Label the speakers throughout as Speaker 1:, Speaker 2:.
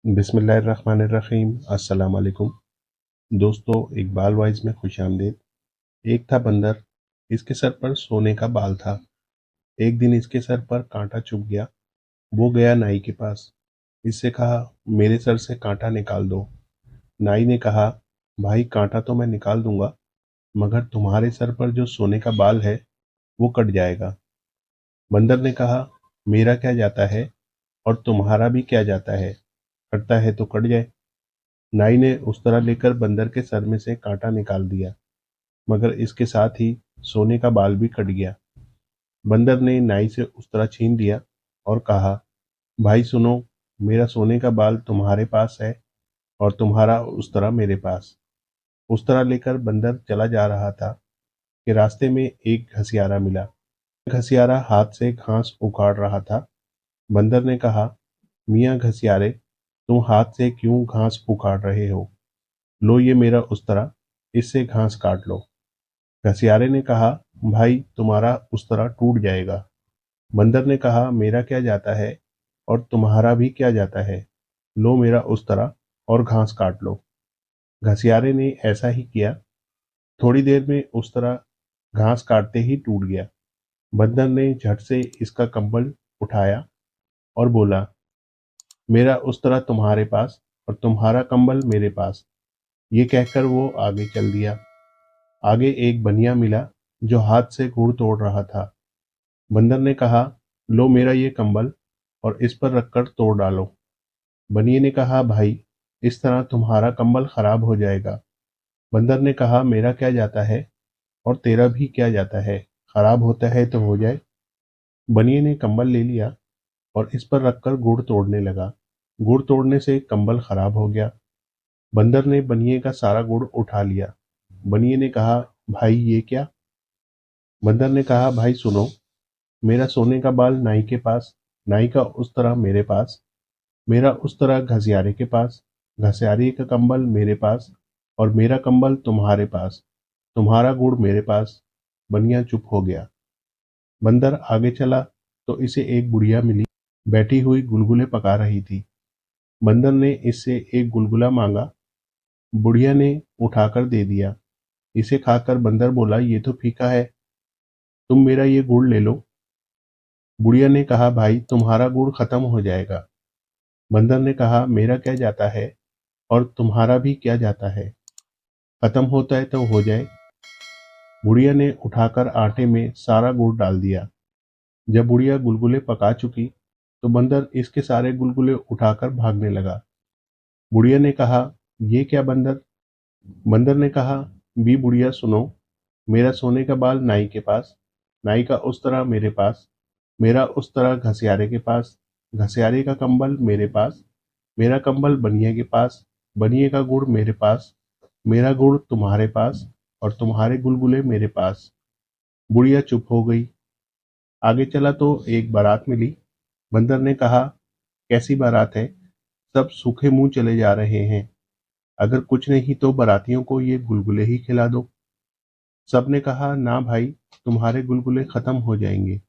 Speaker 1: बिस्मिल्लाहिर्रहमानिर्रहीम। अस्सलाम वालेकुम दोस्तों, इकबाल वॉइस में खुशामदीद। एक था बंदर, इसके सर पर सोने का बाल था। एक दिन इसके सर पर कांटा चुभ गया। वो गया नाई के पास। इससे कहा, मेरे सर से कांटा निकाल दो। नाई ने कहा, भाई कांटा तो मैं निकाल दूंगा, मगर तुम्हारे सर पर जो सोने का बाल है वो कट जाएगा। बंदर ने कहा, मेरा क्या जाता है और तुम्हारा भी क्या जाता है, कटता है तो कट जाए। नाई ने उस तरह लेकर बंदर के सर में से कांटा निकाल दिया, मगर इसके साथ ही सोने का बाल भी कट गया। बंदर ने नाई से उस तरह छीन लिया और कहा, भाई सुनो, मेरा सोने का बाल तुम्हारे पास है और तुम्हारा उस तरह मेरे पास। उस तरह लेकर बंदर चला जा रहा था कि रास्ते में एक घसियारा मिला। घसियारा हाथ से घास उखाड़ रहा था। बंदर ने कहा, मियाँ घसियारे, तुम हाथ से क्यों घास उखाड़ रहे हो? लो ये मेरा उस्तरा, इससे घास काट लो। घसियारे ने कहा, भाई तुम्हारा उस्तरा टूट जाएगा। बंदर ने कहा, मेरा क्या जाता है और तुम्हारा भी क्या जाता है, लो मेरा उस्तरा और घास काट लो। घसियारे ने ऐसा ही किया। थोड़ी देर में उस्तरा घास काटते ही टूट गया। बंदर ने झट से इसका कंबल उठाया और बोला, मेरा उस्तरा तुम्हारे पास और तुम्हारा कंबल मेरे पास। ये कहकर वो आगे चल दिया। आगे एक बनिया मिला जो हाथ से गुड़ तोड़ रहा था। बंदर ने कहा, लो मेरा ये कंबल और इस पर रखकर तोड़ डालो। बनिए ने कहा, भाई इस तरह तुम्हारा कंबल खराब हो जाएगा। बंदर ने कहा, मेरा क्या जाता है और तेरा भी क्या जाता है, खराब होता है तो हो जाए। बनिए ने कंबल ले लिया और इस पर रखकर गुड़ तोड़ने लगा। गुड़ तोड़ने से कंबल खराब हो गया। बंदर ने बनिए का सारा गुड़ उठा लिया। बनिए ने कहा, भाई ये क्या? बंदर ने कहा, भाई सुनो, मेरा सोने का बाल नाई के पास, नाई का उस तरह मेरे पास, मेरा उस तरह घसियारे के पास, घसियारे का कंबल मेरे पास और मेरा कंबल तुम्हारे पास, तुम्हारा गुड़ मेरे पास। बनिया चुप हो गया। बंदर आगे चला तो इसे एक बुढ़िया मिली, बैठी हुई गुलगुले पका रही थी। बंदर ने इससे एक गुलगुला मांगा। बुढ़िया ने उठाकर दे दिया। इसे खाकर बंदर बोला, ये तो फीका है, तुम मेरा ये गुड़ ले लो। बुढ़िया ने कहा, भाई तुम्हारा गुड़ खत्म हो जाएगा। बंदर ने कहा, मेरा क्या जाता है और तुम्हारा भी क्या जाता है, खत्म होता है तो हो जाए। बुढ़िया ने उठाकर आटे में सारा गुड़ डाल दिया। जब बुढ़िया गुलगुले पका चुकी तो बंदर इसके सारे गुलगुले उठाकर भागने लगा। बुढ़िया ने कहा, ये क्या बंदर? बंदर ने कहा, बी बुढ़िया सुनो, मेरा सोने का बाल नाई के पास, नाई का उस तरह मेरे पास, मेरा उस तरह घसियारे के पास, घसियारे का कंबल मेरे पास, मेरा कंबल बनिए के पास, बनिए का गुड़ मेरे पास, मेरा गुड़ तुम्हारे पास और तुम्हारे गुलगुले मेरे पास। बुढ़िया चुप हो गई। आगे चला तो एक बारात मिली। बंदर ने कहा, कैसी बारात है, सब सूखे मुंह चले जा रहे हैं, अगर कुछ नहीं तो बारातियों को ये गुलगुले ही खिला दो। सबने कहा, ना भाई, तुम्हारे गुलगुले खत्म हो जाएंगे।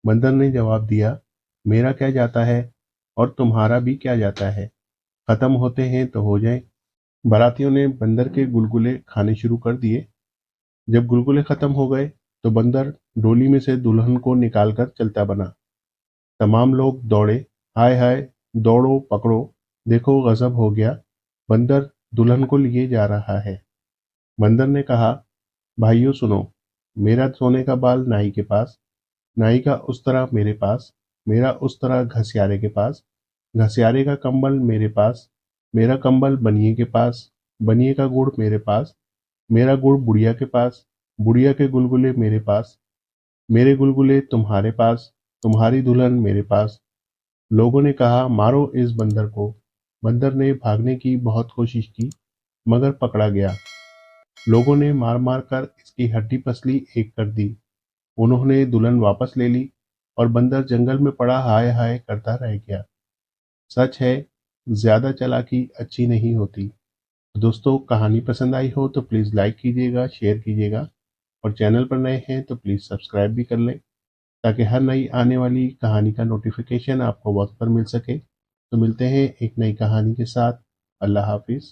Speaker 1: बंदर ने जवाब दिया, मेरा क्या जाता है और तुम्हारा भी क्या जाता है, खत्म होते हैं तो हो जाए। बारातियों ने बंदर के गुलगुले खाने शुरू कर दिए। जब गुलगुले खत्म हो गए तो बंदर डोली में से दुल्हन को निकालकर चलता बना। तमाम लोग दौड़े, हाय हाय, दौड़ो पकड़ो, देखो गजब हो गया, बंदर दुल्हन को लिए जा रहा है। बंदर ने कहा, भाइयों सुनो, मेरा सोने का बाल नाई के पास, नाई का उस तरह मेरे पास, मेरा उस तरह घसियारे के पास, घसियारे का कंबल मेरे पास, मेरा कंबल बनिए के पास, बनिए का गुड़ मेरे पास, मेरा गुड़ बुढ़िया के पास, बुढ़िया के गुलगुले मेरे पास, मेरे गुलगुले तुम्हारे पास, तुम्हारी दुल्हन मेरे पास। लोगों ने कहा, मारो इस बंदर को। बंदर ने भागने की बहुत कोशिश की, मगर पकड़ा गया। लोगों ने मार मार कर इसकी हड्डी पसली एक कर दी। उन्होंने दुल्हन वापस ले ली और बंदर जंगल में पड़ा हाय हाय करता रह गया। सच है, ज्यादा चालाकी अच्छी नहीं होती। दोस्तों, कहानी पसंद आई हो तो प्लीज़ लाइक कीजिएगा, शेयर कीजिएगा और चैनल पर नए हैं तो प्लीज़ सब्सक्राइब भी कर लें, ताकि हर नई आने वाली कहानी का नोटिफिकेशन आपको वक्त पर मिल सके। तो मिलते हैं एक नई कहानी के साथ। अल्लाह हाफिज़।